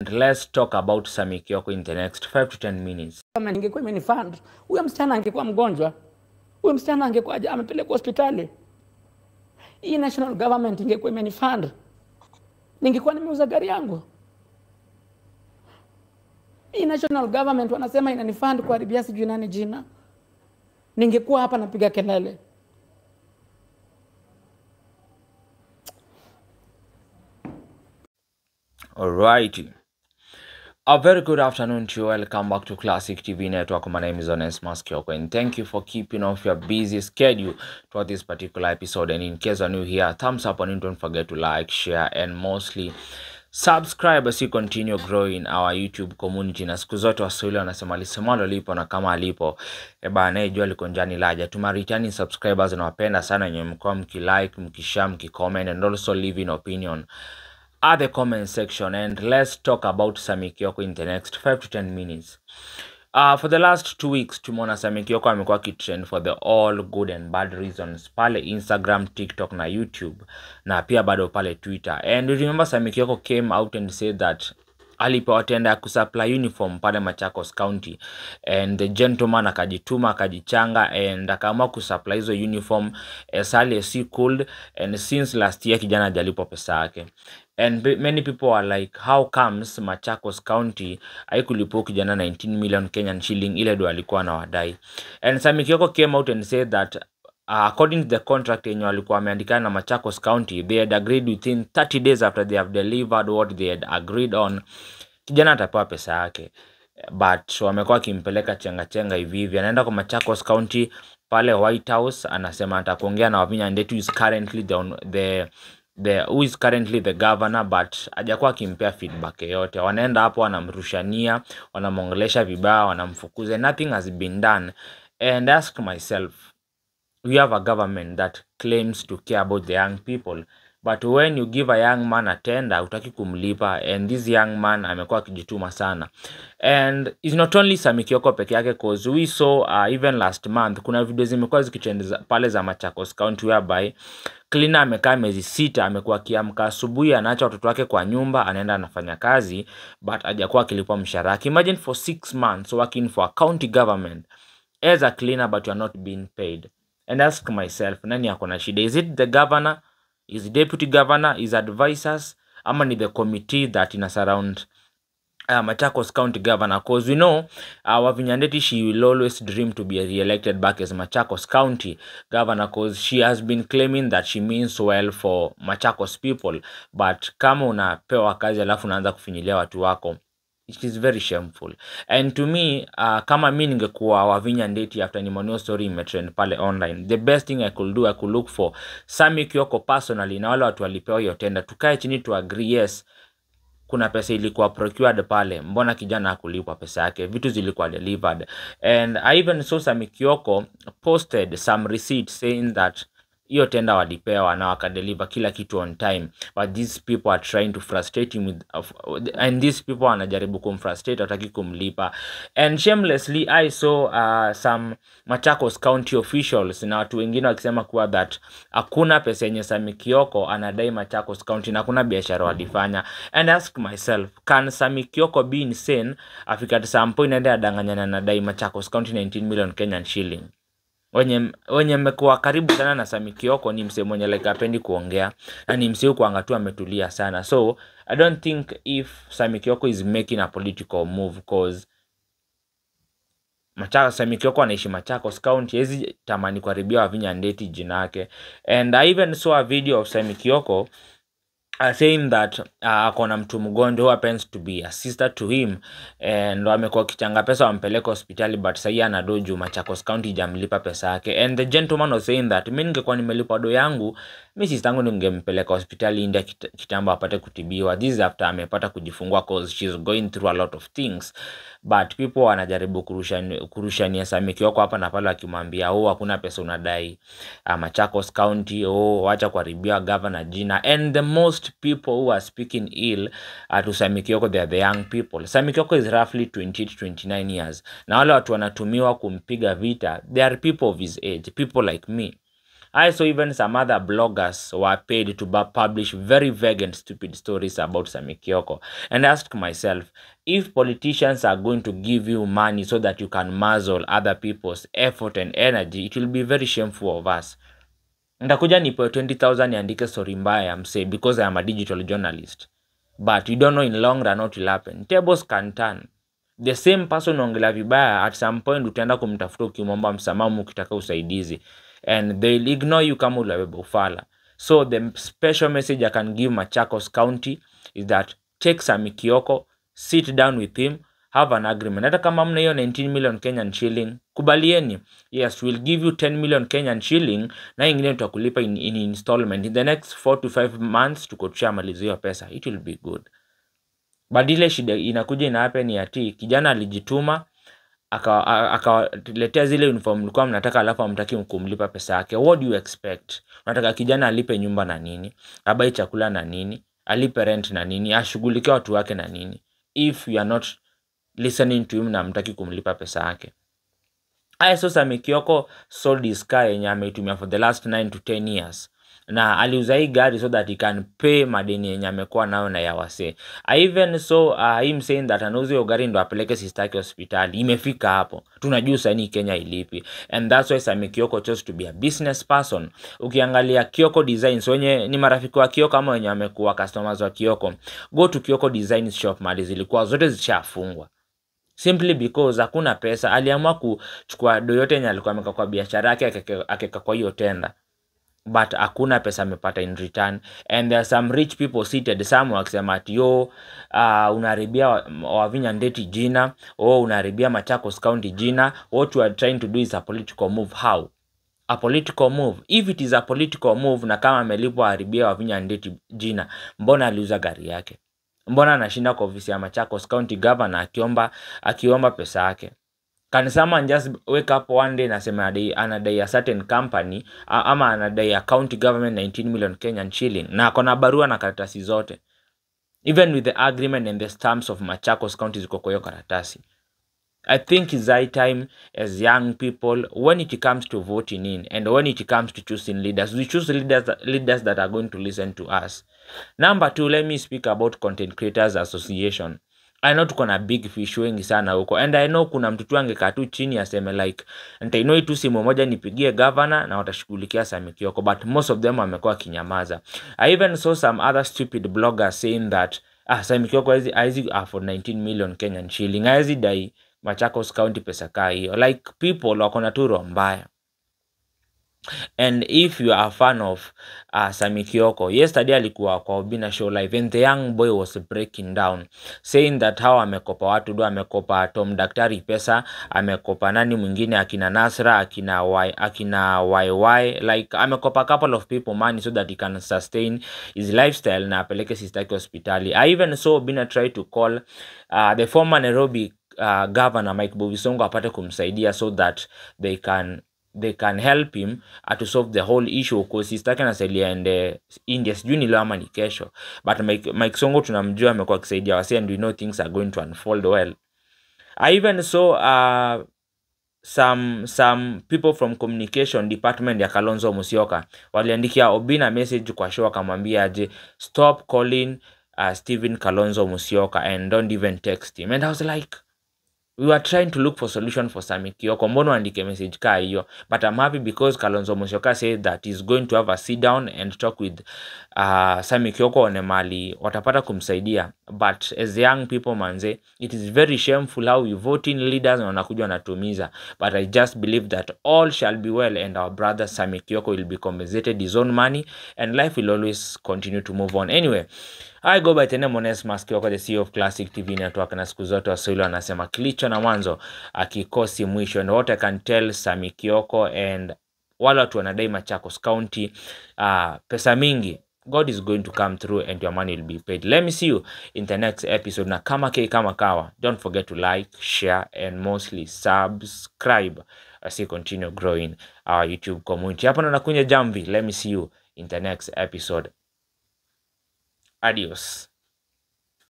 and let's talk about Sammy Kioko in the next 5 to 10 minutes. Kama ningekuwa imenifund, huyo msichana angekuwa mgonjwa. Huyo msichana angekuwa amepelekwa hospitali. Hii national government ingekuwa imenifund, ningekuwa nimeuza gari yangu. Hii national government wanasema inanifund kuharibia sijui nani jina, ningekuwa hapa napiga kelele. Alrighty. A very good afternoon to you. Welcome back to Classic TV Network. My name is Onesmus Kioko, and thank you for keeping off your busy schedule for this particular episode. And in case you're new here, thumbs up and don't forget to like, share, and mostly subscribe as we continue growing our YouTube community. Na siku zote Waswahili wanasema lisemalo lipo na kama alipo bana jua liko njani laja. Tuma returning subscribers na wapenda sana wenye mko mkilike, mkishare, mkicomment, and also leave an opinion at the comment section. And let's talk about Sammy Kioko in the next 5 to 10 minutes. For the last 2 weeks, tumeona Sammy Kioko amekuwa kitrend for the all good and bad reasons pale Instagram, TikTok na YouTube, na pia bado pale Twitter. And remember Sammy Kioko came out and said that alipewa tenda kusupply uniform pale Machakos County, and the gentleman akajituma akajichanga and akaamua kusupply hizo uniform as early as he could, and since last year kijana hajalipo pesa yake. And many people are like, how comes Machakos County haikulipo kijana 19 million Kenyan shilling ile ndo alikuwa na wadai. And Sammy Kioko came out and said that according to the contract yenye walikuwa wameandikana na Machakos County, they had agreed within 30 days after they have delivered what they had agreed on, kijana atapewa pesa yake. But wamekuwa kimpeleka chenga hivi. Anaenda kwa Machakos County pale White House, anasema atakuongea na Wavinya Ndeti who is currently the governor, but hajakuwa kimpea feedback yote. Wanaenda hapo wanamrushania, wanamongelesha vibaya, wanamfukuza. Nothing has been done. And ask myself, we have a government that claims to care about the young people, but when you give a young man a tender, utaki kumlipa, and this young man amekuwa kijituma sana. And it's not only Sammy Kioko peke yake, cause we saw even last month kuna video zimekuwa zikitrend pale za Machakos County whereby cleaner amekaa miezi 6, amekuwa kiamka asubuhi anaacha watoto wake kwa nyumba, anaenda anafanya kazi, but hajakuwa akilipwa mshahara. Imagine for 6 months working for a county government as a cleaner, but you are not being paid. And ask myself, nani yako na shida? Is it the governor? Is the deputy governor? Is advisors? Ama ni the committee that ina surround Machakos County governor? Because we know Wavinya Ndeti, she will always dream to be re-elected back as Machakos County governor, because she has been claiming that she means well for Machakos people. But kama unapewa kazi alafu unaanza kufinyilia watu wako, it is very shameful. And to me, kama mimi ningekuwa Wavinya Ndeti after nimoneo story imetrend pale online, the best thing I could do, I could look for Sammy Kioko personally na wale watu walipewa hiyo tenda, tukae chini to agree, yes, kuna pesa ilikuwa procured pale, mbona kijana hakulipwa pesa yake, vitu zilikuwa delivered. And I even saw Sammy Kioko posted some receipts saying that hiyo tenda walipewa na wakadeliver kila kitu on time, but these people are trying to frustrate him with and these people wanajaribu kumfrustrate, hataki kumlipa. And shamelessly I saw some Machakos County officials na watu wengine wakisema kuwa that hakuna pesa yenye Sammy Kioko anadai Machakos County na kuna biashara walifanya. And ask myself, can Sammy Kioko be insane afika at some point ende adanganyana anadai Machakos County 19 million Kenyan shilling? Wenye mmekuwa karibu sana na Sammy Kioko ni msee mwenye like apendi kuongea, na ni msee kuanga tu ametulia sana. So I don't think if Sammy Kioko is making a political move, cause Sammy Kioko anaishi Machakos County, hizi tamani kuharibia Wavinya Ndeti jina yake. And I even saw a video of Sammy Kioko saying that akona mtu mgonjwa who happens to be a sister to him, and wamekuwa kichanga pesa wampeleka hospitali, but sasa anadoju Machakos County jamlipa pesa yake. And the gentleman was saying that mimi ningekuwa nimelipa do yangu, mimi sister yangu ningempeleka hospitali India kitambo apate kutibiwa. This is after amepata kujifungua, cause she's going through a lot of things. But people wanajaribu kurushania Sammy Kioko hapa na pale, akimwambia hakuna pesa unadai Machakos County, wacha kuharibia governor jina. And the most people who are speaking ill to Sammy Kioko, they are the young people. Sammy Kioko is roughly 20 to 29 years. Na wale watu wanatumiwa kumpiga vita, they are people of his age, people like me. I saw even some other bloggers were paid to publish very vague and stupid stories about Sami Kioko, and I asked myself, if politicians are going to give you money so that you can muzzle other people's effort and energy, it will be very shameful of us. Ndakuja nipewe 20,000 niandike story mbaya msee because I am a digital journalist. But you don't know in long run what will happen. Tables can turn. The same person ongela vibaya at some point utaenda kumtafuta ukimwomba msamaha ukitaka usaidizi, and they'll ignore you kama ulabeba ufala. So the special message I can give Machakos County is that take Sami Kioko, sit down with him, have an agreement. Hata kama mna hiyo 19 million Kenyan shilling, kubalieni. Yes, we'll give you 10 million Kenyan shilling na ingine tutakulipa in installment. In the next 4 to 5 months tuko tushamalizia pesa. It will be good. But ile shida inakuja ina happen ni ati kijana alijituma akaletea zile uniform mlikuwa mnataka, alafu hamtaki kumlipa pesa yake. What do you expect? Unataka kijana alipe nyumba na nini, abai chakula na nini, alipe rent na nini, ashughulikie watu wake na nini, if you are not listening to him na hamtaki kumlipa pesa yake? I saw Sami Kioko sold his car yenye ameitumia for the last 9 to 10 years. Na aliuza hii gari so that he can pay madeni yenye amekuwa nayo na ya wase. I even saw him saying that anauza hiyo gari ndo apeleke sister yake hospitali. Imefika hapo. Tunajua sasa Kenya ilipi. And that's why Sami Kioko chose to be a business person. Ukiangalia Kioko Designs, wenye ni marafiki wa Kioko ama wenye wamekuwa customers wa Kioko, go to Kioko Designs shop, mali zilikuwa zote zishafungwa. Simply because hakuna pesa. Aliamua kuchukua do yote yenye alikuwa ameka kwa biashara yake akeka kwa hiyo tenda, but hakuna pesa amepata in return. And there are some rich people seated somewhere wakisema ati yo unaharibia Wavinya Ndeti jina, unaharibia Machakos County jina. What you are trying to do is a political move. How? A political move? If it is a political move, na kama amelipwa haribia Wavinya Ndeti jina, mbona aliuza gari yake? Mbona anashinda kwa ofisi ya Machakos County Governor akiomba pesa yake? Can someone just wake up one day na sema anadai a certain company ama anadai a county government 19 million Kenyan shilling na akona barua na karatasi zote, even with the agreement and the stamps of Machakos County ziko kwa hiyo karatasi? I think it's high time as young people, when it comes to voting in and when it comes to choosing leaders, we choose leaders that are going to listen to us. Number 2, let me speak about Content Creators Association. I know tuko na big fish wengi sana huko, and I know kuna mtu tu angekaa tu chini aseme like nitainoi tu simu moja nipigie governor na watashughulikia Sami Kioko, but most of them wamekuwa kinyamaza. I even saw some other stupid bloggers saying that Sami Kioko hizi for 19 million Kenyan shilling hizi dai Machakos County pesa kaa hiyo. Like people wako na tu roho mbaya. And if you are a fan of Sami Kioko, yesterday alikuwa kwa Obina Show Live and the young boy was breaking down saying that how amekopa watu do, amekopa Tom Daktari pesa, amekopa nani mwingine akina Nasra, akina YY, like amekopa a couple of people money so that he can sustain his lifestyle na apeleke sister yake hospitali. I even saw Obina try to call the former Nairobi governor Mike Mbuvi Sonko apate kumsaidia so that they can help him to solve the whole issue, because sister yake anasalia ende India sijui ni leo ama ni kesho, but Mike Sonko tunamjua amekuwa akisaidia wase and we know things are going to unfold well. I even saw some people from communication department ya Kalonzo Musyoka waliandikia Obina message kwa show akamwambia aje stop calling Stephen Kalonzo Musyoka and don't even text him. And I was like, we were trying to look for solution for Sami Kioko, mbono andike message kaa hiyo? But I'm happy because Kalonzo Musyoka said that he's going to have a sit down and talk with Sami Kioko on mali watapata kumsaidia. But as young people manze, it is very shameful how you vote in leaders na wanakuja wanatumiza. But I just believe that all shall be well and our brother Sami Kioko will be compensated his own money and life will always continue to move on. Anyway, I go by the name Onesmus Kioko, the CEO of Classic TV Network, na siku zote Waswahili wanasema kilicho na mwanzo akikosi mwisho. And what I can tell Sami Kioko and wale watu wanadai Machakos County pesa mingi, God is going to come through and your money will be paid. Let me see you in the next episode. Na kama kawa, don't forget to like, share and mostly subscribe as we continue growing our YouTube community. Hapa ndo nakunya jamvi. Let me see you in the next episode. Adios.